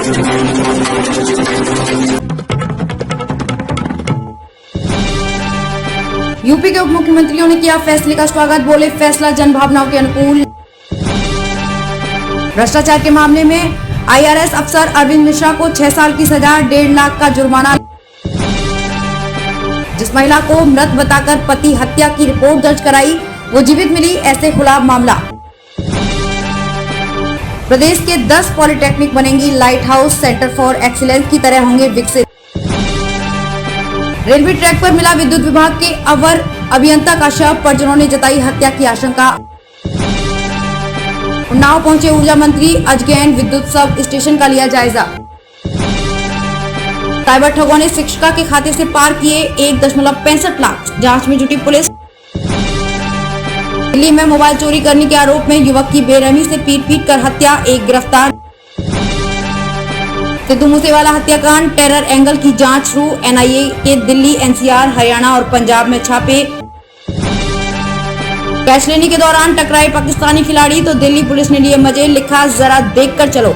UP के उप मुख्यमंत्रियों ने किया फैसले का स्वागत, बोले फैसला जनभावनाओं के अनुकूल। भ्रष्टाचार के मामले में आईआरएस अफसर अरविंद मिश्रा को 6 साल की सजा, 1.5 लाख का जुर्माना। जिस महिला को मृत बताकर पति हत्या की रिपोर्ट दर्ज कराई वो जीवित मिली, ऐसे खुला मामला। प्रदेश के 10 पॉलिटेक्निक बनेंगी light house centre for excellence की तरह होंगे विकसित। रेलवे ट्रैक पर मिला विद्युत विभाग के अवर अभियंता का शव, परिजनों ने जताई हत्या की आशंका। उन्नाव पहुंचे ऊर्जा मंत्री, अजगैन विद्युत सब स्टेशन का लिया जायजा। साइबर ठगों ने शिक्षिका के खाते से पार किए 1.65 लाख, जांच में जुटी पुलिस। दिल्ली में मोबाइल चोरी करने के आरोप में युवक की बेरहमी से पीट कर हत्या, एक गिरफ्तार। सिद्धू मूसेवाला हत्याकांड टेरर एंगल की जांच शुरू, एनआईए के दिल्ली, एनसीआर, हरियाणा और पंजाब में छापे। कैच लेने के दौरान टकराए पाकिस्तानी खिलाड़ी तो दिल्ली पुलिस ने लिए मजे, लिखा जरा देखकर चलो।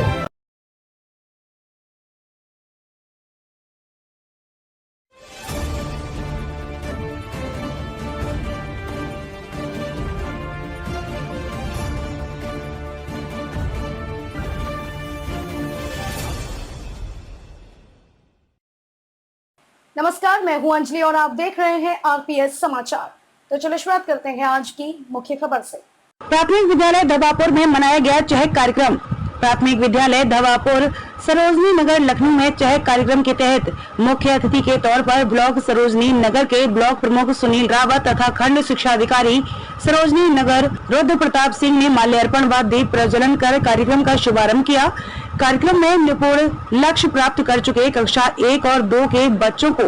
नमस्कार, मैं हूं अंजलि और आप देख रहे हैं आरपीएस समाचार। तो चलो शुरुआत करते हैं आज की मुख्य खबर से। प्राथमिक विद्यालय धवापुर में मनाया गया चहक कार्यक्रम। प्राथमिक विद्यालय धवापुर सरोजनी नगर लखनऊ में चहक कार्यक्रम के तहत मुख्य अतिथि के तौर पर ब्लॉक सरोजनी नगर के ब्लॉक प्रमुख सुनील रावत तथा खंड शिक्षा अधिकारी सरोजनी नगर रुद्र प्रताप सिंह ने माल्यार्पण व दीप प्रज्वलन कर कार्यक्रम का शुभारंभ किया। कार्यक्रम में निपुण लक्ष्य प्राप्त कर चुके कक्षा 1 और 2 के बच्चों को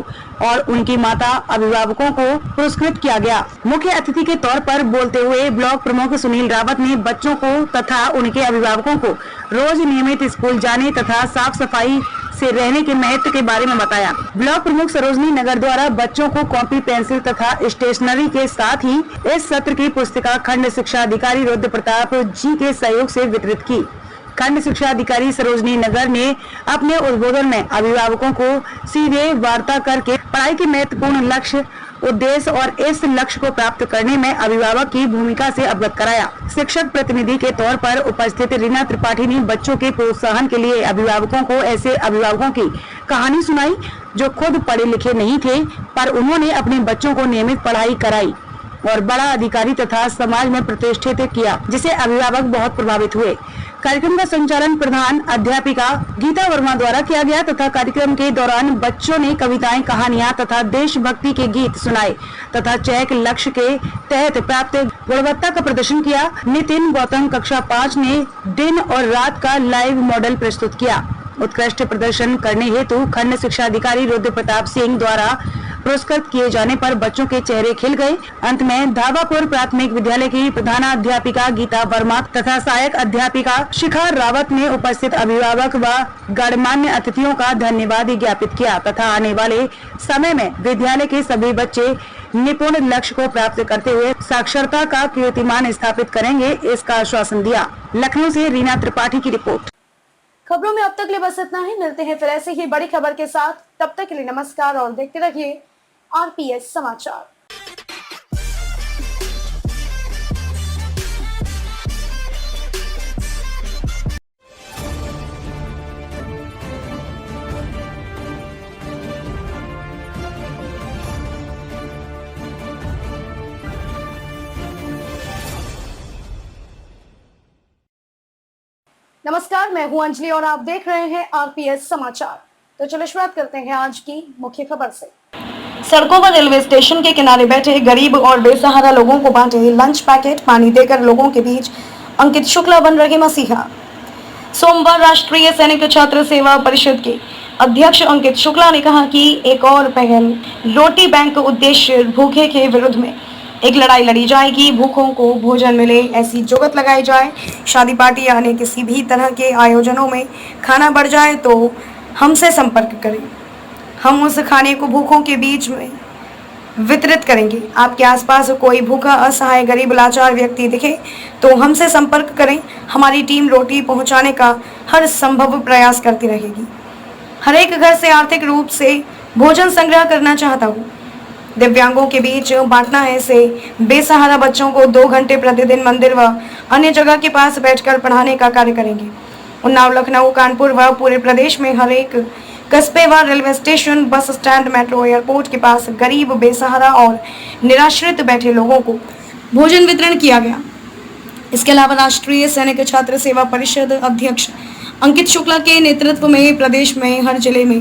और उनकी माता अभिभावकों को पुरस्कृत किया गया। मुख्य अतिथि के तौर पर बोलते हुए ब्लॉक प्रमुख सुनील रावत ने बच्चों को तथा उनके अभिभावकों को रोज नियमित स्कूल जाने तथा साफ सफाई से रहने के महत्व के बारे में बताया। ब्लॉक प्रमुख सरोजनी नगर द्वारा बच्चों को कॉपी, पेंसिल तथा स्टेशनरी के साथ ही इस सत्र की पुस्तिका खंड शिक्षा अधिकारी रुद्र प्रताप जी के सहयोग से वितरित की। खंड शिक्षा अधिकारी सरोजनी नगर ने अपने उद्बोधन में अभिभावकों को सीधे वार्ता करके पढ़ाई के महत्वपूर्ण लक्ष्य, उद्देश्य और इस लक्ष्य को प्राप्त करने में अभिभावक की भूमिका से अवगत कराया। शिक्षक प्रतिनिधि के तौर पर उपस्थित रीना त्रिपाठी ने बच्चों के प्रोत्साहन के लिए अभिभावकों को ऐसे अभिभावकों की कहानी सुनाई जो खुद पढ़े लिखे नहीं थे पर उन्होंने अपने बच्चों को नियमित पढ़ाई कराई और बड़ा अधिकारी तथा समाज में प्रतिष्ठित किया, जिसे अभिभावक बहुत प्रभावित हुए। कार्यक्रम का संचालन प्रधान अध्यापिका गीता वर्मा द्वारा किया गया तथा कार्यक्रम के दौरान बच्चों ने कविताएं, कहानियां तथा देशभक्ति के गीत सुनाए तथा चहक लक्ष्य के तहत प्राप्त गुणवत्ता का प्रदर्शन किया। नितिन गौतम कक्षा 5 ने दिन और रात का लाइव मॉडल प्रस्तुत किया। उत्कृष्ट प्रदर्शन करने हेतु खंड शिक्षा अधिकारी रुद्र प्रताप सिंह द्वारा पुरस्कृत किए जाने पर बच्चों के चेहरे खिल गए। अंत में धावापुर प्राथमिक विद्यालय की प्रधानाध्यापिका गीता वर्मा तथा सहायक अध्यापिका शिखा रावत ने उपस्थित अभिभावक व गणमान्य अतिथियों का धन्यवाद ज्ञापित किया तथा आने वाले समय में विद्यालय के सभी बच्चे निपुण लक्ष्य को प्राप्त करते हुए साक्षरता का कीर्तिमान स्थापित करेंगे, इसका आश्वासन दिया। लखनऊ से रीना त्रिपाठी की रिपोर्ट। खबरों में अब तक लिए बस इतना ही। मिलते हैं फिर ऐसे ही बड़ी खबर के साथ। तब तक के लिए नमस्कार और देखते रहिए आरपीएस समाचार। नमस्कार, मैं हूं अंजलि और आप देख रहे हैं आरपीएस समाचार। तो चलो शुरुआत करते हैं आज की मुख्य खबर से। सड़कों व रेलवे स्टेशन के किनारे बैठे गरीब और बेसहारा लोगों को बांटे लंच पैकेट, पानी देकर लोगों के बीच अंकित शुक्ला बन रहे मसीहा। सोमवार राष्ट्रीय सैनिक छात्र सेवा परिषद के अध्यक्ष अंकित शुक्ला ने कहा कि एक और पहल रोटी बैंक उद्देश्य भूखे के विरुद्ध में एक लड़ाई लड़ी जाएगी। भूखों को भोजन मिले ऐसी जुगत लगाई जाए। शादी पार्टी यानी किसी भी तरह के आयोजनों में खाना बढ़ जाए तो हमसे संपर्क करें। हम उस खाने को भूखों के बीच में वितरित करेंगे। आपके आसपास कोई भूखा, असहाय, गरीब, लाचार व्यक्ति दिखे तो हमसे संपर्क करें। हमारी टीम रोटी पहुंचाने का हर संभव प्रयास करती रहेगी। हर एक घर से आर्थिक रूप से भोजन संग्रह करना चाहता हूँ। दिव्यांगों के बीच बांटना है से बेसहारा बच्चों को 2 घंटे प्रतिदिन मंदिर व अन्य जगह के पास बैठकर पढ़ाने का कार्य करेंगे। उन्नाव, लखनऊ, कानपुर व पूरे प्रदेश में हर एक कस्बे व railway station, bus stand, metro, airport के पास गरीब, बेसहारा और निराश्रित बैठे लोगों को भोजन वितरण किया गया। इसके अलावा राष्ट्रीय सैनिक छात्र सेवा परिषद अध्यक्ष अंकित शुक्ला के नेतृत्व में प्रदेश में हर जिले में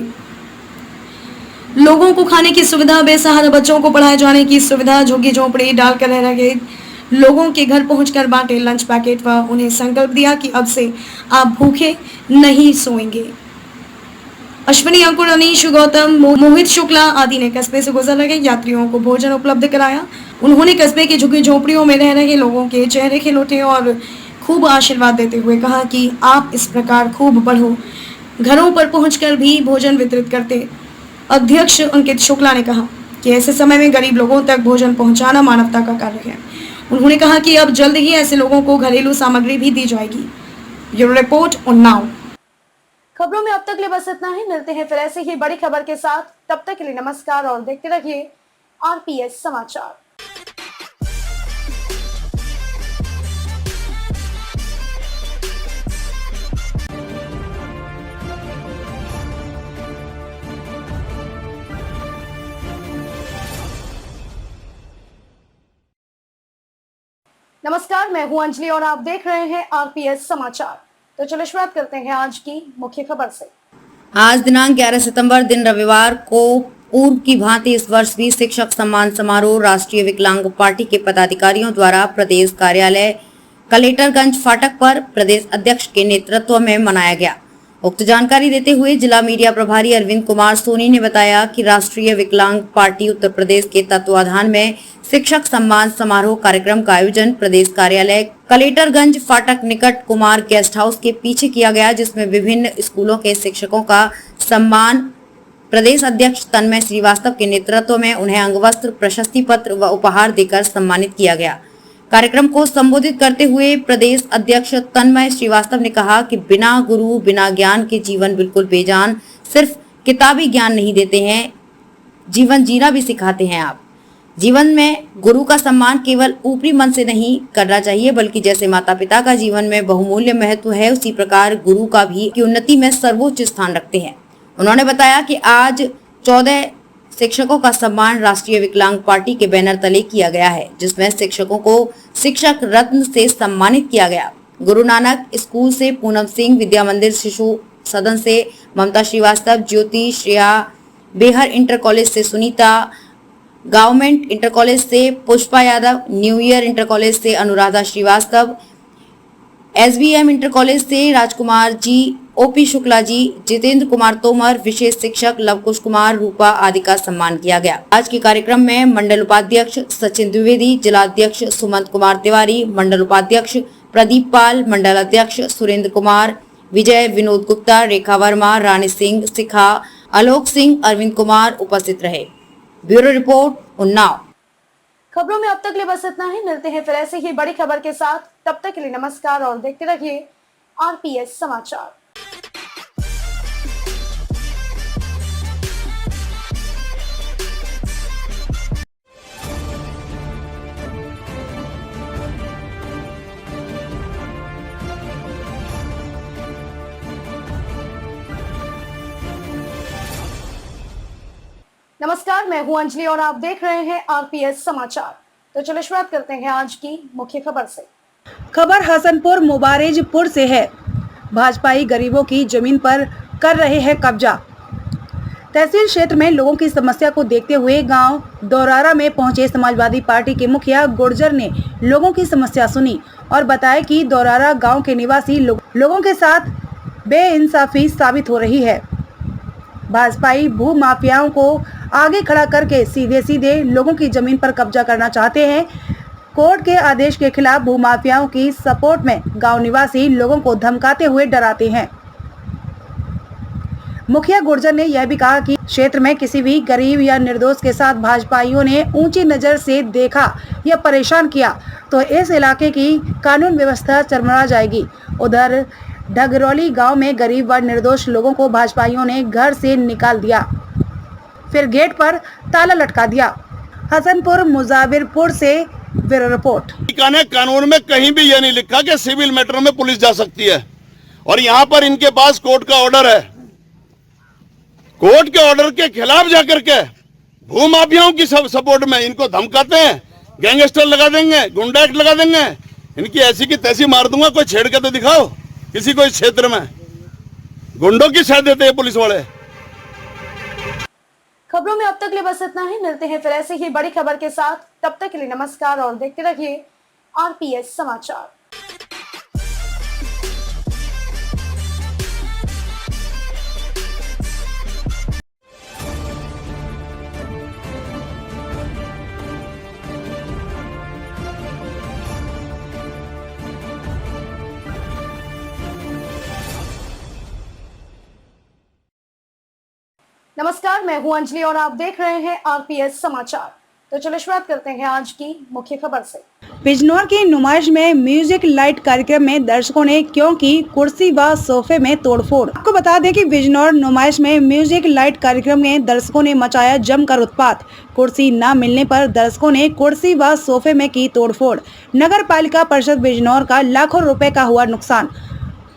लोगों को खाने की सुविधा, बेसहारा बच्चों को पढ़ाए जाने की सुविधा, झुग्गी झोंपड़ी डालकर रह रहे लोगों के घर पहुंचकर बांटे लंच पैकेट व उन्हें संकल्प दिया कि अब से आप भूखे नहीं सोएंगे। अश्विनी, अंकुर, अनीश, गौतम, मोहित शुक्ला आदि ने कस्बे से गुजर रहे यात्रियों को भोजन उपलब्ध कराया। उन्होंने कस्बे के झुग्गी झोंपड़ियों में रह रहे लोगों के चेहरे खिलौटे और खूब आशीर्वाद देते हुए कहा कि आप इस प्रकार खूब बढ़ो। घरों पर पहुंचकर भी भोजन वितरित करते अध्यक्ष अंकित शुक्ला ने कहा कि ऐसे समय में गरीब लोगों तक भोजन पहुंचाना मानवता का कार्य है। उन्होंने कहा कि अब जल्द ही ऐसे लोगों को घरेलू सामग्री भी दी जाएगी। Bureau report, Unnao. खबरों में अब तक लिए बस इतना ही। मिलते हैं फिर ऐसे ही बड़ी खबर के साथ। तब तक के लिए नमस्कार और देखते रहिए आरपीएस समाचार। नमस्कार, मैं हूं अंजलि और आप देख रहे हैं आरपीएस समाचार। तो चलिए शुरुआत करते हैं आज की मुख्य खबर से। आज दिनांक 11 सितंबर दिन रविवार को पूर्व की भांति इस वर्ष भी शिक्षक सम्मान समारोह राष्ट्रीय विकलांग पार्टी के पदाधिकारियों द्वारा प्रदेश कार्यालय कलेक्टरगंज फाटक पर प्रदेश अध्यक्ष के नेतृत्व में मनाया गया। उक्त जानकारी देते हुए जिला मीडिया प्रभारी अरविंद कुमार सोनी ने बताया कि राष्ट्रीय विकलांग पार्टी उत्तर प्रदेश के तत्वाधान में शिक्षक सम्मान समारोह कार्यक्रम का आयोजन प्रदेश कार्यालय कलेक्टरगंज फाटक निकट कुमार गेस्ट हाउस के पीछे किया गया, जिसमें विभिन्न स्कूलों के शिक्षकों का सम्मान प्रदेश अध्यक्ष तन्मय श्रीवास्तव के नेतृत्व में उन्हें अंगवस्त्र, प्रशस्ति पत्र व उपहार देकर सम्मानित किया गया। कार्यक्रम को संबोधित करते हुए प्रदेश अध्यक्ष तन्मय श्रीवास्तव ने कहा कि बिना गुरु, बिना ज्ञान के जीवन बिल्कुल बेजान। सिर्फ किताबी ज्ञान नहीं देते हैं, जीवन जीना भी सिखाते हैं आप। जीवन में गुरु का सम्मान केवल ऊपरी मन से नहीं करना चाहिए, बल्कि जैसे माता पिता का जीवन में बहुमूल्य महत्व है, उसी प्रकार गुरु का भी की उन्नति में सर्वोच्च स्थान रखते हैं। उन्होंने बताया कि आज 14 शिक्षकों का सम्मान राष्ट्रीय विकलांग पार्टी के बैनर तले किया गया है, जिसमें शिक्षकों को शिक्षक रत्न से सम्मानित किया गया। गुरु नानक स्कूल से पूनम सिंह, विद्या मंदिर शिशु सदन से ममता श्रीवास्तव, ज्योति, श्रेया, बेहर इंटर कॉलेज से सुनीता, गवर्नमेंट इंटर कॉलेज से Pushpa Yadav, new year inter college से Anuradha Srivastava, SBM inter college से राजकुमार जी, ओपी शुक्ला जी, जितेंद्र कुमार तोमर, विशेष शिक्षक लवकुश कुमार, रूपा आदि का सम्मान किया गया। आज के कार्यक्रम में मंडल उपाध्यक्ष सचिन द्विवेदी, जिलाध्यक्ष सुमंत कुमार तिवारी, मंडल उपाध्यक्ष प्रदीप पाल, मंडल अध्यक्ष सुरेंद्र कुमार, विजय, विनोद गुप्ता, रेखा वर्मा, रानी सिंह, शिखा, आलोक सिंह, अरविंद कुमार उपस्थित रहे। Bureau report, Unnao. खबरों में अब तक लिए बस इतना ही। मिलते हैं फिर ऐसे ही बड़ी खबर के साथ। तब तक के लिए नमस्कार और देखते रहिए आरपीएस समाचार। नमस्कार, मैं हूं अंजलि और आप देख रहे हैं आरपीएस समाचार। तो चलिए शुरुआत करते हैं आज की मुख्य खबर से। खबर हसनपुर मुबारेजपुर से है। भाजपाई गरीबों की जमीन पर कर रहे हैं कब्जा। तहसील क्षेत्र में लोगों की समस्या को देखते हुए गांव दौरारा में पहुंचे समाजवादी पार्टी के मुखिया गुर्जर ने लोगों की समस्या सुनी और बताया कि दौरारा गांव के निवासी लोगों के साथ बेइंसाफी साबित हो रही है। भाजपाई भू माफियाओं को आगे खड़ा करके सीधे लोगों की जमीन पर कब्जा करना चाहते हैं। कोर्ट के आदेश के खिलाफ भूमाफियाओं की सपोर्ट में गांव निवासी लोगों को धमकाते हुए डराते हैं। मुखिया गुर्जर ने यह भी कहा कि क्षेत्र में किसी भी गरीब या निर्दोष के साथ भाजपाइयों ने ऊंची नजर से देखा या परेशान किया तो इस इलाके की कानून व्यवस्था चरमरा जाएगी। उधर ढगरौली गांव में गरीब व निर्दोष लोगों को भाजपाइयों ने घर से निकाल दिया, फिर गेट पर ताला लटका दिया। हसनपुर मुजाविरपुर से ब्यूरो रिपोर्ट। कानून में कहीं भी यह नहीं लिखा कि सिविल मैटर में पुलिस जा सकती है, और यहाँ पर इनके पास कोर्ट का ऑर्डर है। कोर्ट के ऑर्डर के खिलाफ जाकर के भूमाफियाओं की सपोर्ट में इनको धमकाते हैं, गैंगस्टर लगा देंगे, गुंडा एक्ट लगा देंगे, इनकी ऐसी की तैसी मार दूंगा। कोई छेड़ के तो दिखाओ किसी को इस क्षेत्र में। गुंडों की साथ देते हैं पुलिस वाले। खबरों में अब तक लिए बस इतना ही। मिलते हैं फिर ऐसे ही बड़ी खबर के साथ। तब तक के लिए नमस्कार और देखते रहिए आरपीएस समाचार। नमस्कार, मैं हूं अंजलि और आप देख रहे हैं आरपीएस समाचार। तो चलिए शुरुआत करते हैं आज की मुख्य खबर से। बिजनौर की नुमाइश में म्यूजिक लाइट कार्यक्रम में दर्शकों ने क्यों की कुर्सी व सोफे में तोड़फोड़। आपको बता दें कि बिजनौर नुमाइश में म्यूजिक लाइट कार्यक्रम में दर्शकों ने मचाया जमकर उत्पात। कुर्सी न मिलने पर दर्शकों ने कुर्सी व सोफे में की तोड़फोड़। नगर पालिका परिषद बिजनौर का लाखों रुपए का हुआ नुकसान।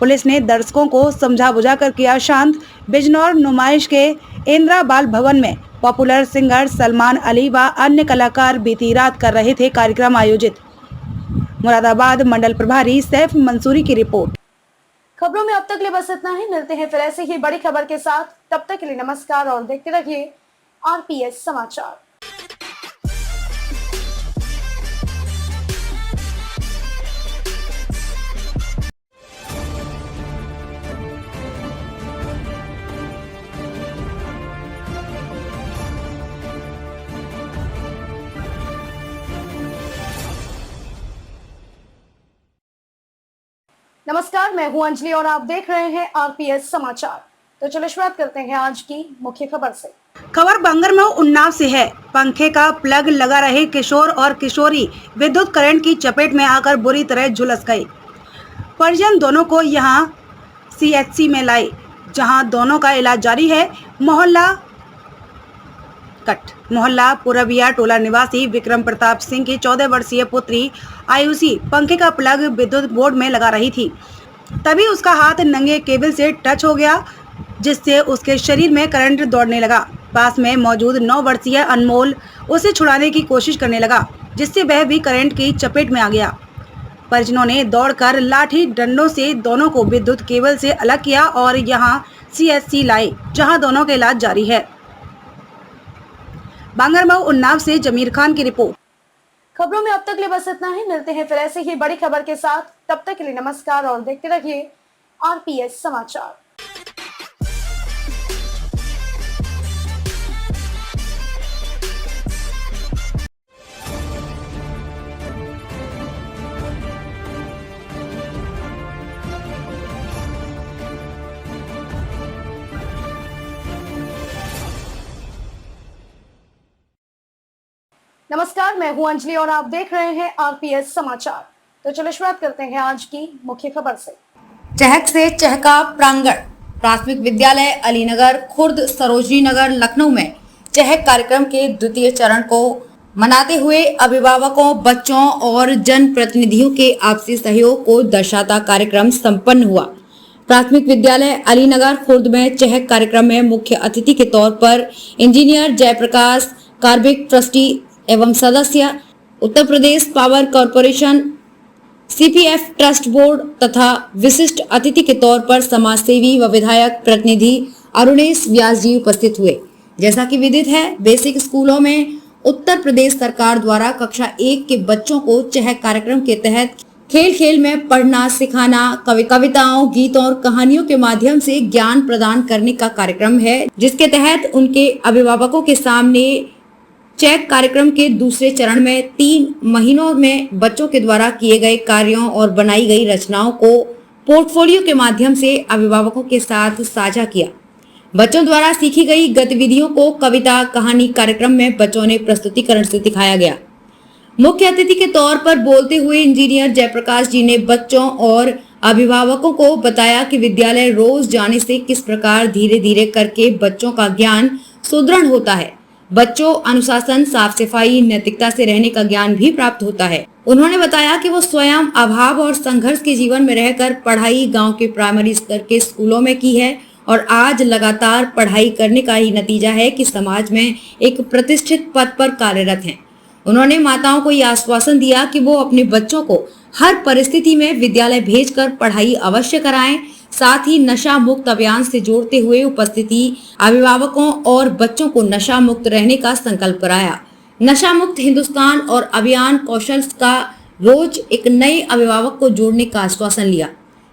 पुलिस ने दर्शकों को समझा बुझाकर किया शांत। बिजनौर नुमाइश के इंदिरा बाल भवन में पॉपुलर सिंगर सलमान अली व अन्य कलाकार बीती रात कर रहे थे कार्यक्रम आयोजित। मुरादाबाद मंडल प्रभारी सैफ मंसूरी की रिपोर्ट। खबरों में अब तक लिए बस इतना ही। मिलते हैं फिर ऐसे ही बड़ी खबर के साथ। तब तक के लिए नमस्कार और देखते रहिए आरपीएस समाचार। नमस्कार, मैं हूं अंजलि और आप देख रहे हैं आरपीएस समाचार। तो चलिए शुरुआत करते हैं आज की मुख्य खबर से। खबर बांगरमऊ उन्नाव से है। पंखे का प्लग लगा रहे किशोर और किशोरी विद्युत करंट की चपेट में आकर बुरी तरह झुलस गए। परिजन दोनों को यहां सीएचसी में लाए, जहां दोनों का इलाज जारी है। मोहल्ला पुरबिया टोला निवासी विक्रम प्रताप सिंह की 14 वर्षीय पुत्री आयुषी पंखे का प्लग विद्युत बोर्ड में लगा रही थी। तभी उसका हाथ नंगे केबल से टच हो गया, जिससे उसके शरीर में करंट दौड़ने लगा। पास में मौजूद 9 वर्षीय अनमोल उसे छुड़ाने की कोशिश करने लगा, जिससे वह भी करंट की चपेट में आ गया। परिजनों ने दौड़कर लाठी डंडों से दोनों को विद्युत केबल से अलग किया और यहां सीएचसी लाए, जहां दोनों का इलाज जारी है। बांगरमऊ उन्नाव से जमीर खान की रिपोर्ट। खबरों में अब तक लिए बस इतना ही। मिलते हैं फिर ऐसे ही बड़ी खबर के साथ। तब तक के लिए नमस्कार और देखते रहिए आरपीएस समाचार। नमस्कार, मैं हूं अंजलि और आप देख रहे हैं आरपीएस समाचार। तो चलिए शुरुआत करते हैं आज की मुख्य खबर से। चहक से चहका प्रांगण। प्राथमिक विद्यालय अलीनगर खुर्द सरोजनी नगर लखनऊ में चहक कार्यक्रम के द्वितीय चरण को मनाते हुए अभिभावकों, बच्चों और जन प्रतिनिधियों के आपसी सहयोग को दर्शाता कार्यक्रम संपन्न हुआ। प्राथमिक विद्यालय अलीनगर खुर्द में चहक कार्यक्रम में मुख्य अतिथि के तौर पर इंजीनियर जयप्रकाश कार्बिक, ट्रस्टी एवं सदस्य, Uttar Pradesh power corporation, CPF trust board तथा विशिष्ट अतिथि के तौर पर समाज सेवी व विधायक प्रतिनिधि अरुणेश व्यास जी उपस्थित हुए। जैसा कि विदित है, बेसिक स्कूलों में उत्तर प्रदेश सरकार द्वारा कक्षा 1 के बच्चों को चहक कार्यक्रम के तहत खेल खेल में पढ़ना, सिखाना, कविताओं, गीतों और कहानियों के माध्यम से ज्ञान प्रदान करने का कार्यक्रम है, जिसके तहत उनके अभिभावकों के सामने चेक कार्यक्रम के दूसरे चरण में 3 महीनों में बच्चों के द्वारा किए गए कार्यों और बनाई गई रचनाओं को पोर्टफोलियो के माध्यम से अभिभावकों के साथ साझा किया। बच्चों द्वारा सीखी गई गतिविधियों को कविता कहानी कार्यक्रम में बच्चों ने प्रस्तुतिकरण से दिखाया गया। मुख्य अतिथि के तौर पर बोलते हुए इंजीनियर जयप्रकाश जी ने बच्चों और अभिभावकों को बताया कि विद्यालय रोज जाने से किस प्रकार धीरे धीरे करके बच्चों का ज्ञान सुदृढ़ होता है। बच्चों अनुशासन, साफ सफाई, नैतिकता से रहने का ज्ञान भी प्राप्त होता है। उन्होंने बताया कि वो स्वयं अभाव और संघर्ष के जीवन में रहकर पढ़ाई गांव के प्राइमरी स्तर के स्कूलों में की है और आज लगातार पढ़ाई करने का ही नतीजा है कि समाज में एक प्रतिष्ठित पद पर कार्यरत हैं। उन्होंने माताओं को यह आश्वासन दिया कि वो अपने बच्चों को हर परिस्थिति में विद्यालय भेजकर पढ़ाई अवश्य कराएं। साथ ही नशा मुक्त अभियान से जोड़ते हुए उपस्थिति अभिभावकों और बच्चों को नशा मुक्त रहने का संकल्प कराया। नशा मुक्त हिंदुस्तान और अभियान कौशल का रोज एक नए अभिभावक को जोड़ने का आश्वासन लिया।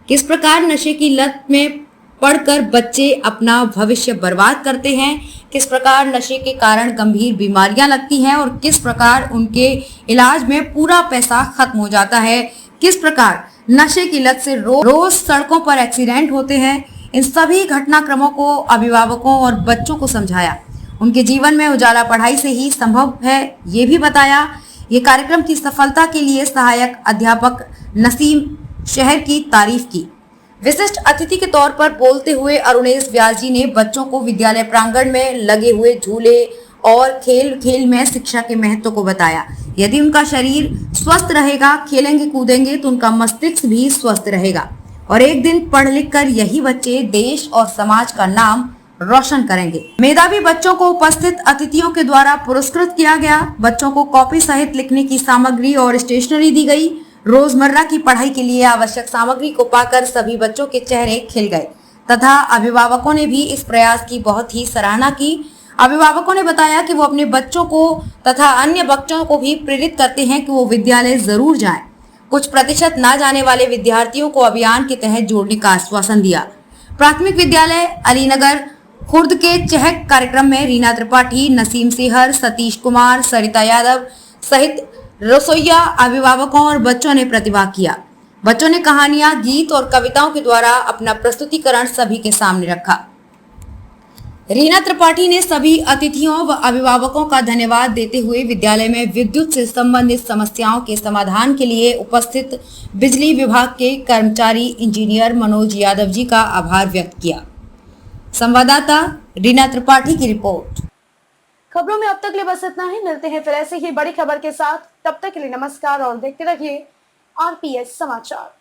किस प्रकार नशे की लत में पढ़कर बच्चे अपना भविष्य बर्बाद करते हैं, किस प्रकार नशे के कारण गंभीर बीमारियां लगती हैं और किस प्रकार उनके इलाज में पूरा पैसा खत्म हो जाता है, किस प्रकार नशे की लत से रोज सड़कों पर एक्सीडेंट होते हैं। इन सभी घटनाक्रमों को अभिभावकों और बच्चों को समझाया। उनके जीवन में उजाला पढ़ाई से ही संभव है, ये भी बताया। ये कार्यक्रम की सफलता के लिए सहायक अध्यापक नसीम शहर की तारीफ की। विशिष्ट अतिथि के तौर पर बोलते हुए अरुणेश व्यास जी ने बच्चों को विद्यालय प्रांगण में लगे हुए झूले और खेल खेल में शिक्षा के महत्व को बताया। यदि उनका शरीर स्वस्थ रहेगा, खेलेंगे कूदेंगे तो उनका मस्तिष्क भी स्वस्थ रहेगा और एक दिन पढ़ लिख कर यही बच्चे देश और समाज का नाम रोशन करेंगे। मेधावी बच्चों को उपस्थित अतिथियों के द्वारा पुरस्कृत किया गया। बच्चों को कॉपी सहित लिखने की सामग्री और स्टेशनरी दी गई। रोजमर्रा की पढ़ाई के लिए आवश्यक सामग्री को पाकर सभी बच्चों के चेहरे खिल गए तथा अभिभावकों ने भी इस प्रयास की बहुत ही सराहना की। अभिभावकों ने बताया कि वो अपने बच्चों को तथा अन्य बच्चों को भी प्रेरित करते हैं कि वो विद्यालय जरूर जाएं। कुछ प्रतिशत ना जाने वाले विद्यार्थियों को अभियान के तहत जोड़ने का आश्वासन दिया। प्राथमिक विद्यालय अलीनगर खुर्द के चहक कार्यक्रम में रीना त्रिपाठी, नसीम सेहर, सतीश कुमार, सरिता यादव सहित रसोइया, अभिभावकों और बच्चों ने प्रतिभाग किया। बच्चों ने कहानियां, गीत और कविताओं के द्वारा अपना प्रस्तुतिकरण सभी के सामने रखा। रीना त्रिपाठी ने सभी अतिथियों व अभिभावकों का धन्यवाद देते हुए विद्यालय में विद्युत से संबंधित समस्याओं के समाधान के लिए उपस्थित बिजली विभाग के कर्मचारी इंजीनियर मनोज यादव जी का आभार व्यक्त किया। संवाददाता रीना त्रिपाठी की रिपोर्ट। खबरों में अब तक लिए बस इतना ही। मिलते हैं फिर ऐसे ही बड़ी खबर के साथ। तब तक के लिए नमस्कार और देखते रहिए आरपीएस समाचार।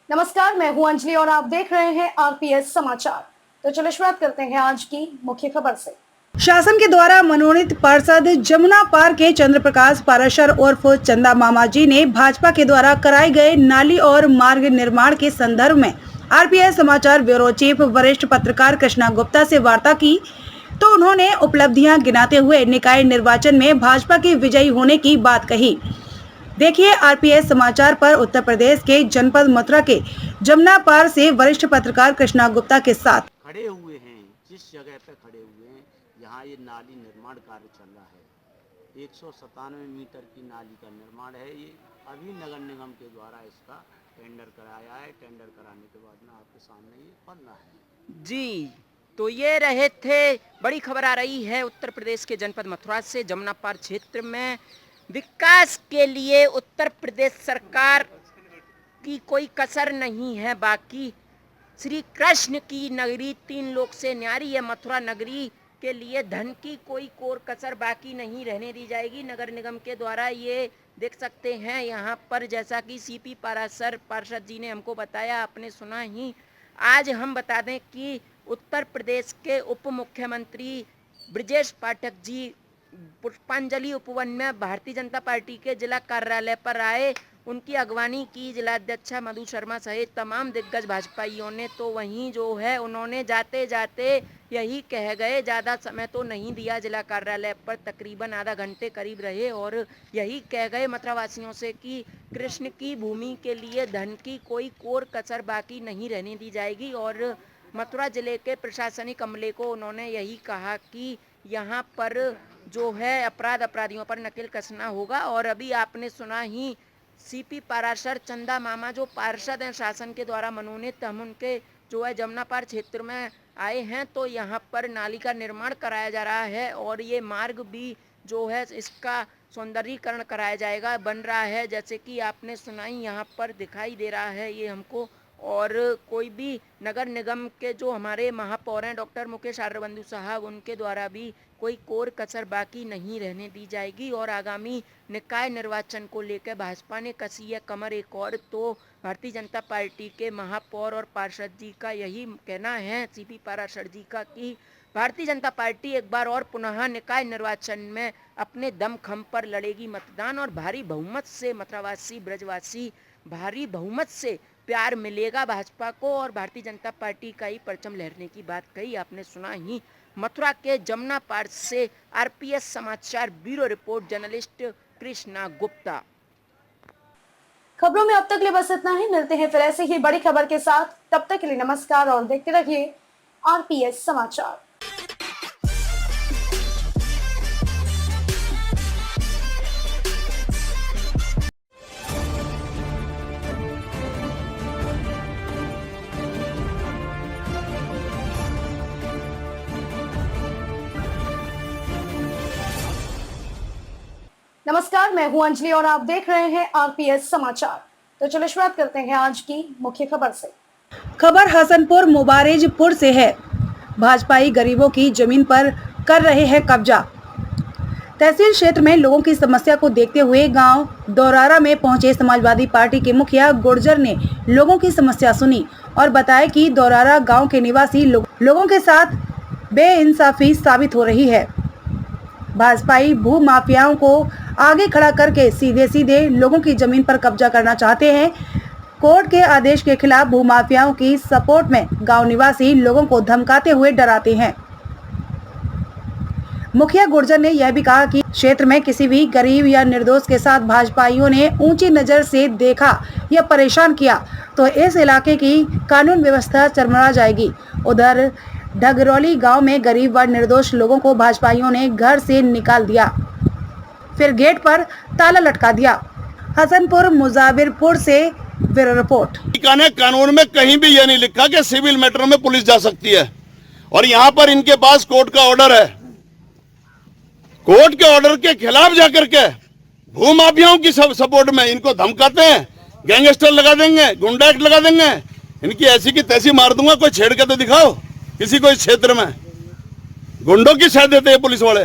नमस्कार, मैं हूं अंजलि और आप देख रहे हैं आरपीएस समाचार। तो चलिए शुरुआत करते हैं आज की मुख्य खबर से। शासन के द्वारा मनोनीत पार्षद जमुना पार के चंद्र प्रकाश पाराशर उर्फ चंदा मामा जी ने भाजपा के द्वारा कराए गए नाली और मार्ग निर्माण के संदर्भ में आरपीएस समाचार ब्यूरो चीफ वरिष्ठ पत्रकार कृष्णा गुप्ता से वार्ता की तो उन्होंने उपलब्धियां गिनाते हुए निकाय निर्वाचन में भाजपा के विजयी होने की बात कही। देखिए आरपीएस समाचार पर उत्तर प्रदेश के जनपद मथुरा के जमुना पार से वरिष्ठ पत्रकार कृष्णा गुप्ता के साथ खड़े हुए हैं। जिस जगह पे खड़े हुए हैं यहाँ ये नाली निर्माण कार्य चल रहा है। 197 मीटर की नाली का निर्माण है। ये अभी नगर निगम के द्वारा इसका टेंडर कराया है। टेंडर कराने के बाद में आपके सामने ये बन रहा है। जी, तो ये रहे थे बड़ी खबर आ रही है उत्तर प्रदेश के जनपद मथुरा से। जमुना पार क्षेत्र में विकास के लिए उत्तर प्रदेश सरकार की कोई कसर नहीं है बाकी। श्री कृष्ण की नगरी, 3 लोक से न्यारी है मथुरा नगरी के लिए धन की कोई कोर कसर बाकी नहीं रहने दी जाएगी। नगर निगम के द्वारा ये देख सकते हैं यहाँ पर, जैसा कि सीपी पाराशर पार्षद जी ने हमको बताया, आपने सुना ही। आज हम बता दें कि उत्तर प्रदेश के उप मुख्यमंत्री ब्रजेश पाठक जी पुष्पांजलि उपवन में भारतीय जनता पार्टी के जिला कार्यालय पर आए उनकी अगवानी की जिलाध्यक्षा मधु शर्मा सहित तमाम दिग्गज भाजपाइयों ने। तो वहीं जो है उन्होंने जाते जाते यही कह गए, ज़्यादा समय तो नहीं दिया, जिला कार्यालय पर तकरीबन आधा घंटे करीब रहे और यही कह गए मथुरावासियों से कि कृष्ण की भूमि के लिए धन की कोई कोर कसर बाकी नहीं रहने दी जाएगी। और मथुरा जिले के प्रशासनिक अमले को उन्होंने यही कहा कि यहाँ पर जो है अपराधियों पर नकेल कसना होगा। और अभी आपने सुना ही सीपी पाराशर चंदा मामा जो पार्षद हैं शासन के द्वारा मनोनीत, हम उनके जो है जमुना पार क्षेत्र में आए हैं। तो यहाँ पर नाली का निर्माण कराया जा रहा है और ये मार्ग भी जो है इसका सौंदर्यीकरण कराया जाएगा, बन रहा है, जैसे कि आपने सुनाई यहाँ पर दिखाई दे रहा है ये हमको। और कोई भी नगर निगम के जो हमारे महापौर हैं डॉक्टर मुकेश आर्यबंधु साहब, उनके द्वारा भी कोई कोर कसर बाकी नहीं रहने दी जाएगी। और आगामी निकाय निर्वाचन को लेकर भाजपा ने कसी है कमर एक और। तो भारतीय जनता पार्टी के महापौर और पार्षद जी का यही कहना है, सीपी पाराशर जी का, कि भारतीय जनता पार्टी एक बार और पुनः निकाय निर्वाचन में अपने दमखम पर लड़ेगी मतदान और भारी बहुमत से मथुरावासी ब्रजवासी भारी बहुमत से प्यार मिलेगा भाजपा को और भारतीय जनता पार्टी का ही परचम लहरने की बात कही। आपने सुना ही मथुरा के जमुना पार से आरपीएस समाचार bureau report, journalist Krishna Gupta. खबरों में अब तक लिए बस इतना ही। मिलते हैं फिर ऐसे ही बड़ी खबर के साथ। तब तक के लिए नमस्कार और देखते रहिए आरपीएस समाचार। नमस्कार, मैं हूं अंजलि और आप देख रहे हैं आरपीएस समाचार। तो चलिए शुरुआत करते हैं आज की मुख्य खबर से। खबर हसनपुर मुबारेजपुर से है। भाजपाई गरीबों की जमीन पर कर रहे हैं कब्जा। तहसील क्षेत्र में लोगों की समस्या को देखते हुए गांव दौरारा में पहुंचे समाजवादी पार्टी के मुखिया गुर्जर ने लोगों की समस्या सुनी और बताया कि दौरारा गांव के निवासी लोगों के साथ बेइंसाफी साबित हो रही है। भाजपाई भू माफियाओं को आगे खड़ा करके सीधे लोगों की जमीन पर कब्जा करना चाहते हैं। कोर्ट के आदेश के खिलाफ भू माफियाओं की सपोर्ट में गांव निवासी लोगों को धमकाते हुए डराते हैं। मुखिया गुर्जर ने यह भी कहा कि क्षेत्र में किसी भी गरीब या निर्दोष के साथ भाजपाइयों ने ऊंची नजर से देखा या परेशान किया तो इस इलाके की कानून व्यवस्था चरमरा जाएगी। उधर ढगरौली गांव में गरीब व निर्दोष लोगों को भाजपाइयों ने घर से निकाल दिया, फिर गेट पर ताला लटका दिया। हसनपुर मुजाबिरपुर से ब्यूरो रिपोर्ट। कानून में कहीं भी यह नहीं लिखा कि सिविल मैटर में पुलिस जा सकती है और यहाँ पर इनके पास कोर्ट का ऑर्डर है। कोर्ट के ऑर्डर के खिलाफ जाकर के भू माफियाओं की सपोर्ट में इनको धमकाते हैं, गैंगस्टर लगा देंगे, गुंडा एक्ट लगा देंगे, इनकी ऐसी की तैसी मार दूंगा। कोई छेड़ के तो दिखाओ किसी को इस क्षेत्र में। गुंडों की साथ देते हैं पुलिस वाले।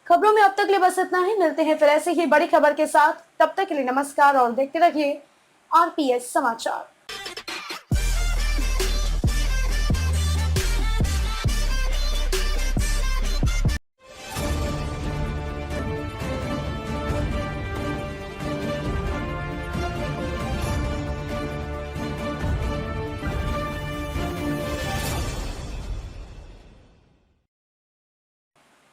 खबरों में अब तक लिए बस इतना ही। मिलते हैं फिर ऐसे ही बड़ी खबर के साथ। तब तक के लिए नमस्कार और देखते रहिए आरपीएस समाचार।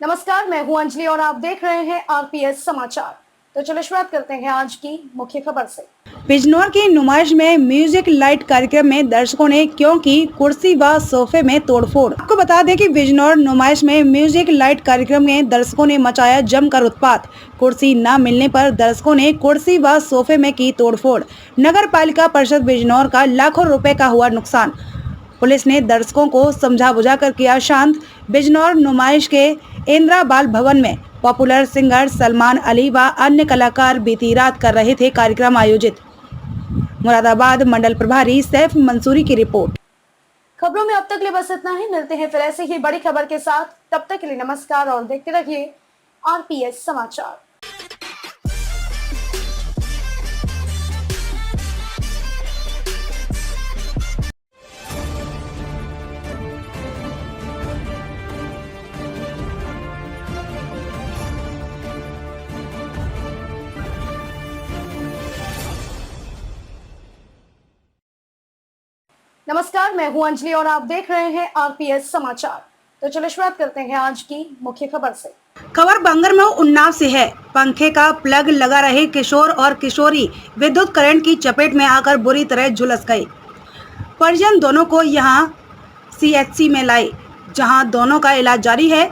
नमस्कार, मैं हूं अंजलि और आप देख रहे हैं आरपीएस समाचार। तो चलिए शुरुआत करते हैं आज की मुख्य खबर से। बिजनौर की नुमाइश में म्यूजिक लाइट कार्यक्रम में दर्शकों ने क्यों की कुर्सी व सोफे में तोड़फोड़। आपको बता दें कि बिजनौर नुमाइश में म्यूजिक लाइट कार्यक्रम में दर्शकों ने मचाया जमकर उत्पात। कुर्सी न मिलने पर दर्शकों ने कुर्सी व सोफे में की तोड़फोड़। नगर पालिका परिषद बिजनौर का लाखों रुपए का हुआ नुकसान। पुलिस ने दर्शकों को समझा बुझाकर किया शांत। बिजनौर नुमाइश के इंदिरा बाल भवन में पॉपुलर सिंगर सलमान अली व अन्य कलाकार बीती रात कर रहे थे कार्यक्रम आयोजित। मुरादाबाद मंडल प्रभारी सैफ मंसूरी की रिपोर्ट। खबरों में अब तक लिए बस इतना ही। मिलते हैं फिर ऐसे ही बड़ी खबर के साथ। तब तक के लिए नमस्कार और देखते रहिए आरपीएस समाचार। नमस्कार, मैं हूं अंजलि और आप देख रहे हैं आरपीएस समाचार। तो चलिए शुरुआत करते हैं आज की मुख्य खबर से। खबर बांगरमऊ उन्नाव से है। पंखे का प्लग लगा रहे किशोर और किशोरी विद्युत करंट की चपेट में आकर बुरी तरह झुलस गए। परिजन दोनों को यहां सीएचसी में लाए, जहां दोनों का इलाज जारी है।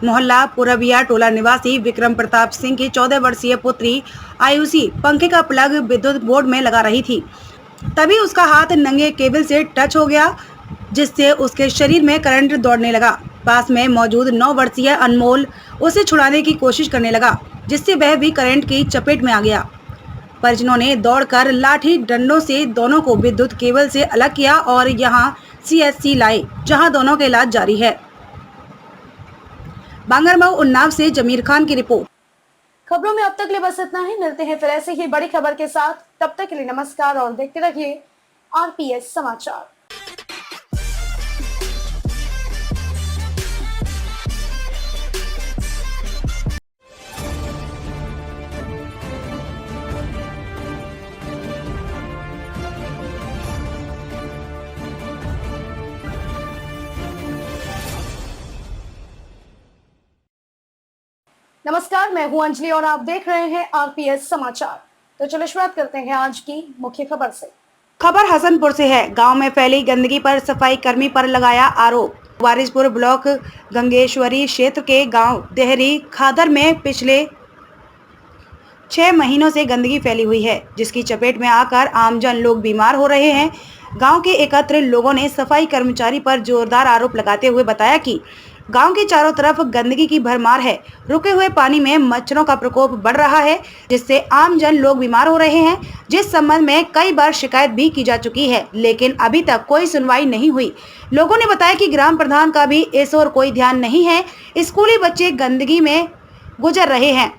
मोहल्ला पुरबिया टोला निवासी विक्रम प्रताप सिंह की 14 वर्षीय पुत्री आयुषी पंखे का प्लग विद्युत बोर्ड में लगा रही थी। तभी उसका हाथ नंगे केबल से टच हो गया, जिससे उसके शरीर में करंट दौड़ने लगा। पास में मौजूद 9 वर्षीय अनमोल उसे छुड़ाने की कोशिश करने लगा, जिससे वह भी करंट की चपेट में आ गया। परिजनों ने दौड़कर लाठी डंडों से दोनों को विद्युत केबल से अलग किया और यहां सीएचसी लाए, जहां दोनों का इलाज जारी है। बांगरमऊ उन्नाव से जमीर खान की रिपोर्ट। खबरों में अब तक के लिए बस इतना ही। मिलते हैं फिर ऐसे ही बड़ी खबर के साथ। तब तक के लिए नमस्कार और देखते रहिए आरपीएस समाचार। नमस्कार, मैं हूं अंजलि और आप देख रहे हैं आरपीएस समाचार। तो चलिए शुरुआत करते हैं आज की मुख्य खबर से। खबर हसनपुर से है। गांव में फैली गंदगी पर सफाई कर्मी पर लगाया आरोप। वारिसपुर ब्लॉक गंगेश्वरी क्षेत्र के गांव देहरी खादर में पिछले 6 महीनों से गंदगी फैली हुई है, जिसकी चपेट में आकर आमजन लोग बीमार हो रहे हैं। गांव के एकत्र लोगों ने सफाई कर्मचारी पर जोरदार आरोप लगाते हुए बताया कि गांव के चारों तरफ गंदगी की भरमार है। रुके हुए पानी में मच्छरों का प्रकोप बढ़ रहा है, जिससे आमजन लोग बीमार हो रहे हैं। जिस संबंध में कई बार शिकायत भी की जा चुकी है, लेकिन अभी तक कोई सुनवाई नहीं हुई। लोगों ने बताया कि ग्राम प्रधान का भी इस ओर कोई ध्यान नहीं है। स्कूली बच्चे गंदगी में गुजर रहे हैं।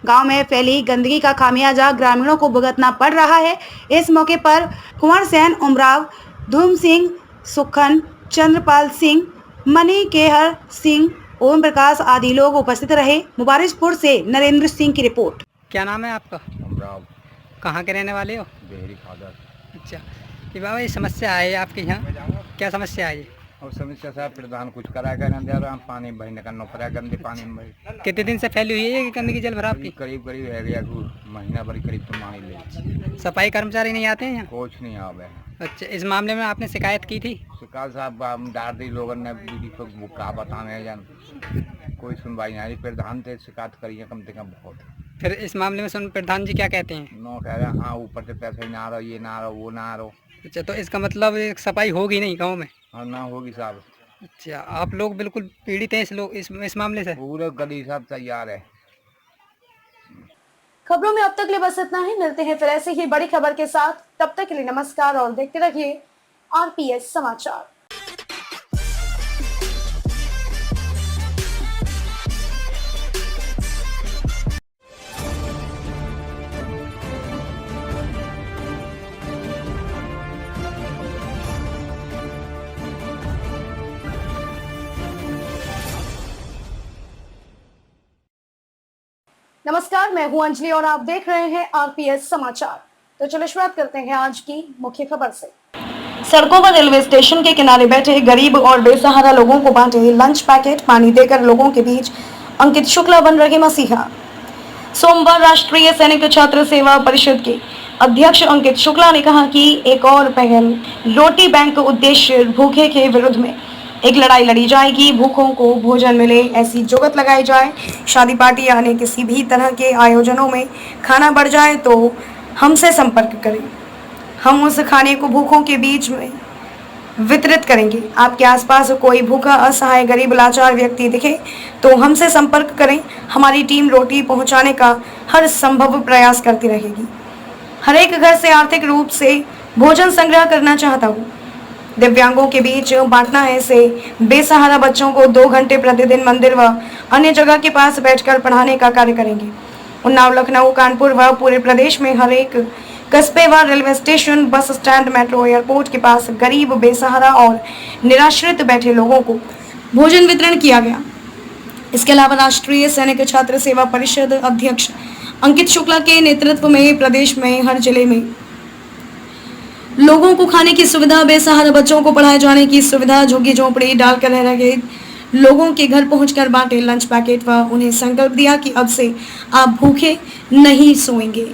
गांव में फैली गंदगी का खामियाजा ग्रामीणों को भुगतना पड़ रहा है। इस मौके पर कुंवर सेन, उमराव, धूम सिंह, सुखन, चंद्रपाल सिंह, मनी केहर सिंह, ओम प्रकाश आदि लोग उपस्थित रहे। मुबारकपुर से नरेंद्र सिंह की रिपोर्ट। क्या नाम है आपका? अमराव। कहाँ के रहने वाले हो? देहरी खादर। अच्छा, कि बाबा ये समस्या है आपके यहाँ, क्या समस्या है ये? और समस्या साहब प्रधान कुछ करा कर न दे रहा, पानी बहने करना पड़ा, गंदे पानी में बही। कितने दिन से फैली हुई है ये गंदगी जल भराव की? करीब है गया महीना भर करीब तो मान ले। सफाई कर्मचारी नहीं आते हैं यहाँ? कुछ नहीं आवे। अच्छा, इस मामले में आपने शिकायत की थी? शिकायत साहब डाल दी लोगों ने, बीडी को वो का बताने जान कोई सुनवाई नहीं। प्रधान से शिकायत करिए कम से कम बहुत। फिर इस मामले में सुन प्रधान जी क्या कहते हैं? नो कह रहे हाँ ऊपर से पैसे ही ना आ रहा, ये ना आ रहा, वो ना आ रहा। अच्छा, तो इसका मतलब सफाई होगी नहीं गाँव में? हाँ ना होगी साहब। अच्छा, आप लोग बिल्कुल पीड़ित हैं इस मामले से? पूरे गली साहब तैयार है। खबरों में अब तक के लिए बस इतना ही। मिलते हैं फिर ऐसे ही बड़ी खबर के साथ। तब तक के लिए नमस्कार और देखते रहिए आरपीएस समाचार। नमस्कार, मैं हूं अंजलि और आप देख रहे हैं आरपीएस समाचार। तो चलिए शुरुआत करते हैं आज की मुख्य खबर से। सड़कों पर रेलवे स्टेशन के किनारे बैठे गरीब और बेसहारा लोगों को बांटे लंच पैकेट, पानी देकर लोगों के बीच अंकित शुक्ला बन रहे मसीहा। सोमवार राष्ट्रीय सैनिक छात्र सेवा परिषद के अध्यक्ष अंकित शुक्ला ने कहा कि एक और पहल रोटी बैंक उद्देश्य भूखे के विरुद्ध में एक लड़ाई लड़ी जाएगी। भूखों को भोजन मिले ऐसी जुगत लगाई जाए। शादी पार्टी यानी किसी भी तरह के आयोजनों में खाना बढ़ जाए तो हमसे संपर्क करें। हम उस खाने को भूखों के बीच में वितरित करेंगे। आपके आसपास कोई भूखा, असहाय, गरीब, लाचार व्यक्ति दिखे तो हमसे संपर्क करें। हमारी टीम रोटी पहुंचाने का हर संभव प्रयास करती रहेगी। हर एक घर से आर्थिक रूप से भोजन संग्रह करना चाहता हूँ। दिव्यांगों के बीच बांटना है। से बेसहारा बच्चों को 2 घंटे प्रतिदिन मंदिर व अन्य जगह के पास बैठकर पढ़ाने का कार्य करेंगे। उन्नाव, लखनऊ, कानपुर व पूरे प्रदेश में हर एक कस्बे व railway station, bus stand, metro, airport के पास गरीब, बेसहारा और निराश्रित बैठे लोगों को भोजन वितरण किया गया। इसके अलावा राष्ट्रीय सैनिक छात्र सेवा परिषद अध्यक्ष अंकित शुक्ला के नेतृत्व में प्रदेश में हर जिले में लोगों को खाने की सुविधा, बेसहारा बच्चों को पढ़ाए जाने की सुविधा, झुग्गी झोंपड़ी डालकर रह रहे लोगों के घर पहुंचकर बांटे लंच पैकेट व उन्हें संकल्प दिया कि अब से आप भूखे नहीं सोएंगे।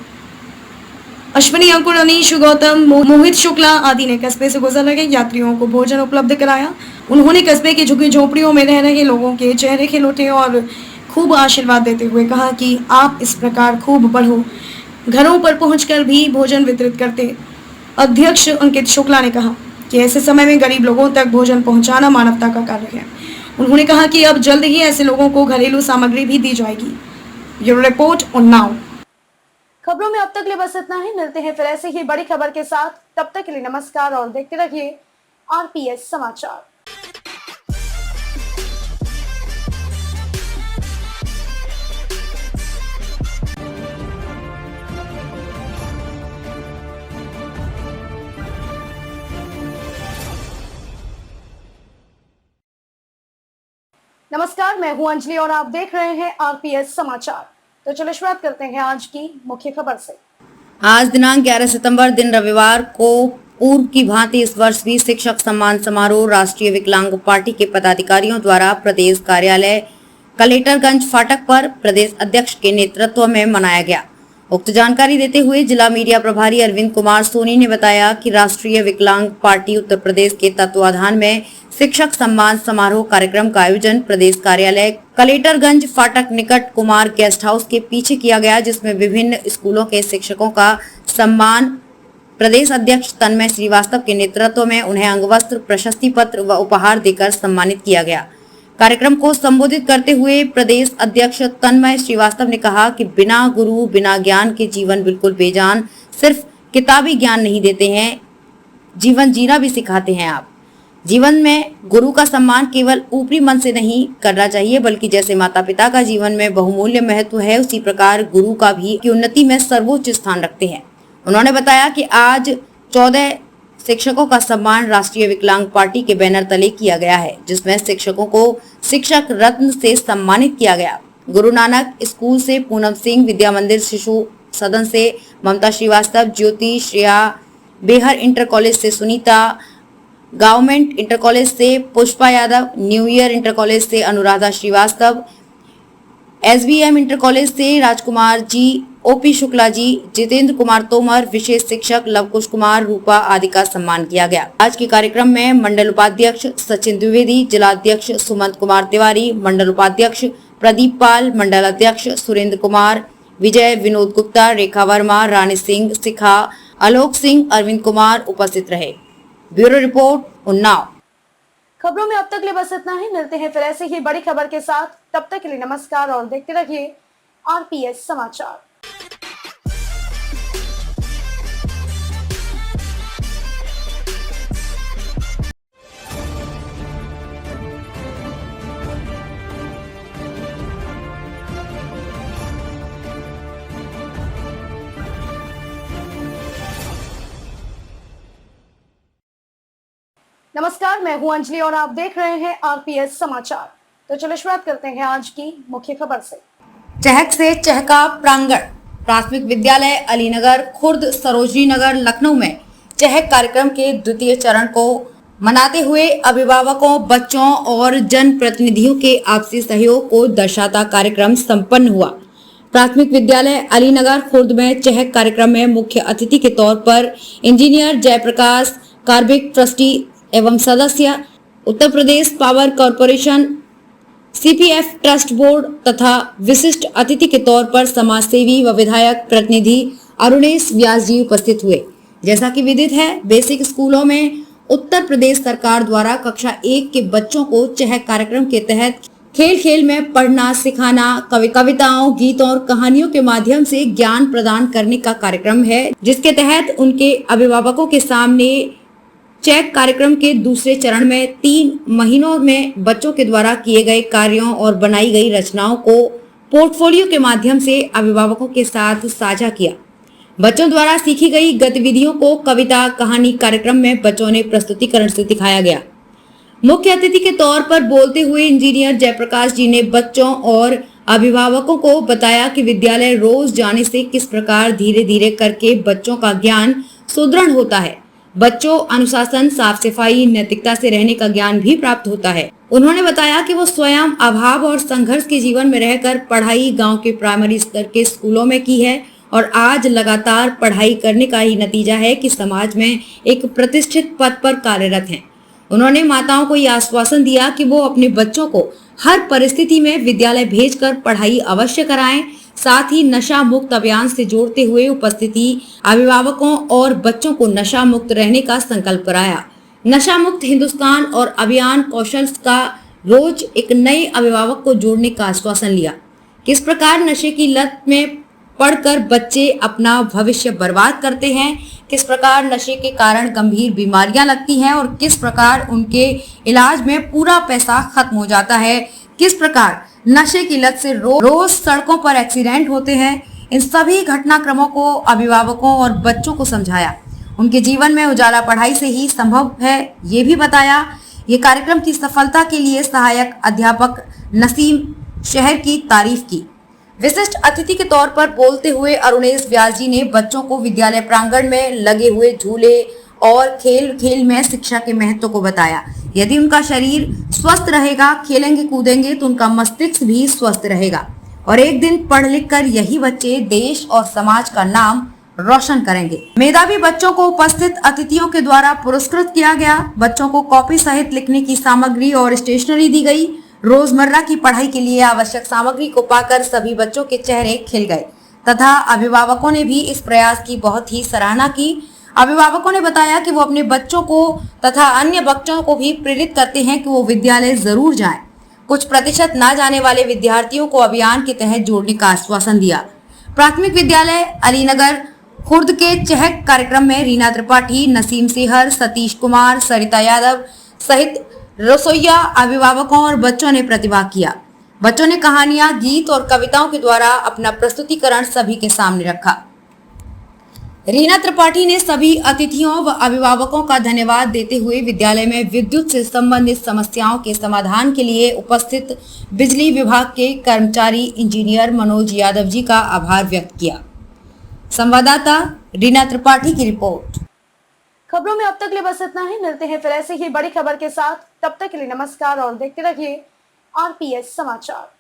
अश्विनी, अंकुर, अनीश, गौतम, मोहित शुक्ला आदि ने कस्बे से गुजर रहे यात्रियों को भोजन उपलब्ध कराया। उन्होंने कस्बे की झुग्गी झोपड़ियों में रह रहे लोगों के चेहरे खिलौटे और खूब आशीर्वाद देते हुए कहा कि आप इस प्रकार खूब बढ़ो, घरों पर पहुंचकर भी भोजन वितरित करते। अध्यक्ष अंकित शुक्ला ने कहा कि ऐसे समय में गरीब लोगों तक भोजन पहुंचाना मानवता का कार्य है। उन्होंने कहा कि अब जल्द ही ऐसे लोगों को घरेलू सामग्री भी दी जाएगी। Bureau report Unnao. खबरों में अब तक ले बस इतना ही। मिलते हैं फिर ऐसे ही बड़ी खबर के साथ। तब तक के लिए नमस्कार और देखते रहिए आरपीएस समाचार। नमस्कार, मैं हूं अंजलि और आप देख रहे हैं आरपीएस समाचार। तो चलिए शुरुआत करते हैं आज की मुख्य खबर से। आज दिनांक 11 सितंबर दिन रविवार को पूर्व की भांति इस वर्ष भी शिक्षक सम्मान समारोह राष्ट्रीय विकलांग पार्टी के पदाधिकारियों द्वारा प्रदेश कार्यालय कलेक्टरगंज फाटक पर प्रदेश अध्यक्ष के नेतृत्व में मनाया गया। उक्त जानकारी देते हुए जिला मीडिया प्रभारी अरविंद कुमार सोनी ने बताया कि राष्ट्रीय विकलांग पार्टी उत्तर प्रदेश के तत्वाधान में शिक्षक सम्मान समारोह कार्यक्रम का आयोजन प्रदेश कार्यालय कलेक्टरगंज फाटक निकट कुमार गेस्ट हाउस के पीछे किया गया, जिसमें विभिन्न स्कूलों के शिक्षकों का सम्मान प्रदेश अध्यक्ष तन्मय श्रीवास्तव के नेतृत्व में उन्हें अंगवस्त्र, प्रशस्ति पत्र व उपहार देकर सम्मानित किया गया। कार्यक्रम को संबोधित करते हुए प्रदेश अध्यक्ष तन्मय श्रीवास्तव ने कहा कि बिना गुरु बिना ज्ञान के जीवन बिल्कुल बेजान। सिर्फ किताबी ज्ञान नहीं देते हैं, जीवन जीना भी सिखाते हैं आप। जीवन में गुरु का सम्मान केवल ऊपरी मन से नहीं करना चाहिए, बल्कि जैसे माता पिता का जीवन में बहुमूल्य महत्व है, उसी प्रकार गुरु का भी की उन्नति में सर्वोच्च स्थान रखते हैं। उन्होंने बताया कि आज 14 शिक्षकों का सम्मान राष्ट्रीय विकलांग पार्टी के बैनर तले किया गया है, जिसमें शिक्षकों को शिक्षक रत्न से सम्मानित किया गया। गुरु नानक स्कूल से पूनम सिंह, विद्या मंदिर शिशु सदन से ममता श्रीवास्तव, ज्योति श्रेया, बेहर इंटर कॉलेज से सुनीता, गवर्नमेंट इंटर कॉलेज से Pushpa Yadav, new year inter college से Anuradha Srivastava, SBM inter college से राजकुमार जी, ओपी शुक्ला जी, जितेंद्र कुमार तोमर, विशेष शिक्षक लवकुश कुमार, रूपा आदि का सम्मान किया गया। आज के कार्यक्रम में मंडल उपाध्यक्ष सचिन द्विवेदी, जिलाध्यक्ष सुमंत कुमार तिवारी, मंडल उपाध्यक्ष प्रदीप पाल, मंडल अध्यक्ष सुरेंद्र कुमार, विजय, विनोद गुप्ता, रेखा वर्मा, रानी सिंह, शिखा, आलोक सिंह, अरविंद कुमार उपस्थित रहे। Bureau report Unnao. खबरों में अब तक ले बस इतना ही। मिलते हैं फिर ऐसे ही बड़ी खबर के साथ। तब तक के लिए नमस्कार और देखते रहिए आरपीएस समाचार। नमस्कार, मैं हूं अंजलि और आप देख रहे हैं आरपीएस समाचार। तो चलिए शुरुआत करते हैं आज की मुख्य खबर से। चहक से चहका प्रांगण प्राथमिक विद्यालय अलीनगर खुर्द सरोजनी नगर लखनऊ में चहक कार्यक्रम के द्वितीय चरण को मनाते हुए अभिभावकों, बच्चों और जन प्रतिनिधियों के आपसी सहयोग को दर्शाता कार्यक्रम संपन्न हुआ। प्राथमिक विद्यालय अलीनगर खुर्द में चहक कार्यक्रम में मुख्य अतिथि के तौर पर इंजीनियर जयप्रकाश, कार्बिक ट्रस्टी एवं सदस्य, Uttar Pradesh power corporation, CPF trust board तथा विशिष्ट अतिथि के तौर पर समाज सेवी व विधायक प्रतिनिधि अरुणेश व्यास जी उपस्थित हुए। जैसा कि विदित है, बेसिक स्कूलों में उत्तर प्रदेश सरकार द्वारा कक्षा 1 के बच्चों को चहक कार्यक्रम के तहत खेल खेल में पढ़ना, सिखाना, कविताओं, गीतों और कहानियों के माध्यम से ज्ञान प्रदान करने का कार्यक्रम है, जिसके तहत उनके अभिभावकों के सामने चेक कार्यक्रम के दूसरे चरण में 3 महीनों में बच्चों के द्वारा किए गए कार्यों और बनाई गई रचनाओं को पोर्टफोलियो के माध्यम से अभिभावकों के साथ साझा किया। बच्चों द्वारा सीखी गई गतिविधियों को कविता, कहानी कार्यक्रम में बच्चों ने प्रस्तुतिकरण से दिखाया गया। मुख्य अतिथि के तौर पर बोलते हुए इंजीनियर जयप्रकाश जी ने बच्चों और अभिभावकों को बताया कि विद्यालय रोज जाने से किस प्रकार धीरे धीरे करके बच्चों का ज्ञान सुदृढ़ होता है। बच्चों अनुशासन, साफ सफाई, नैतिकता से रहने का ज्ञान भी प्राप्त होता है। उन्होंने बताया कि वो स्वयं अभाव और संघर्ष के जीवन में रहकर पढ़ाई गांव के प्राइमरी स्तर के स्कूलों में की है और आज लगातार पढ़ाई करने का ही नतीजा है कि समाज में एक प्रतिष्ठित पद पर कार्यरत हैं। उन्होंने माताओं को यह आश्वासन दिया कि वो अपने बच्चों को हर परिस्थिति में विद्यालय भेजकर पढ़ाई अवश्य कराएं। साथ ही नशा मुक्त अभियान से जोड़ते हुए उपस्थिति अभिभावकों और बच्चों को नशा मुक्त रहने का संकल्प कराया। नशा मुक्त हिंदुस्तान और अभियान कौशल का रोज एक नए अभिभावक को जोड़ने का आश्वासन लिया। किस प्रकार नशे की लत में पढ़कर बच्चे अपना भविष्य बर्बाद करते हैं, किस प्रकार नशे के कारण गंभीर बीमारियां लगती हैं और किस प्रकार उनके इलाज में पूरा पैसा खत्म हो जाता है, किस प्रकार नशे की लत से रोज सड़कों पर एक्सीडेंट होते हैं। इन सभी घटनाक्रमों को अभिभावकों और बच्चों को समझाया। उनके जीवन में उजाला पढ़ाई से ही संभव है, ये भी बताया। ये कार्यक्रम की सफलता के लिए सहायक अध्यापक नसीम शहर की तारीफ की। विशिष्ट अतिथि के तौर पर बोलते हुए अरुणेश व्यास जी ने बच्चों को विद्यालय प्रांगण में लगे हुए झूले और खेल खेल में शिक्षा के महत्व को बताया। यदि उनका शरीर स्वस्थ रहेगा, खेलेंगे कूदेंगे तो उनका मस्तिष्क भी स्वस्थ रहेगा और एक दिन पढ़ लिख कर यही बच्चे देश और समाज का नाम रोशन करेंगे। मेधावी बच्चों को उपस्थित अतिथियों के द्वारा पुरस्कृत किया गया। बच्चों को कॉपी सहित लिखने की सामग्री और स्टेशनरी दी गई। रोजमर्रा की पढ़ाई के लिए आवश्यक सामग्री को पाकर सभी बच्चों के चेहरे खिल गए तथा अभिभावकों ने भी इस प्रयास की बहुत ही सराहना की। अभिभावकों ने बताया कि वो अपने बच्चों को तथा अन्य बच्चों को भी प्रेरित करते हैं कि वो विद्यालय जरूर जाएं। कुछ प्रतिशत ना जाने वाले विद्यार्थियों को अभियान के तहत जोड़ने का आश्वासन दिया। प्राथमिक विद्यालय अलीनगर खुर्द के चहक कार्यक्रम में रीना त्रिपाठी, नसीम सेहर, सतीश कुमार, सरिता यादव सहित रसोइया, अभिभावकों और बच्चों ने प्रतिभाग किया। बच्चों ने कहानियां, गीत और कविताओं के द्वारा अपना प्रस्तुतिकरण सभी के सामने रखा। रीना त्रिपाठी ने सभी अतिथियों व अभिभावकों का धन्यवाद देते हुए विद्यालय में विद्युत से संबंधित समस्याओं के समाधान के लिए उपस्थित बिजली विभाग के कर्मचारी इंजीनियर मनोज यादव जी का आभार व्यक्त किया। संवाददाता रीना त्रिपाठी की रिपोर्ट। खबरों में अब तक के लिए बस इतना ही। मिलते हैं फिर ऐसे ही बड़ी खबर के साथ। तब तक के लिए नमस्कार और देखते रहिए आरपीएस समाचार।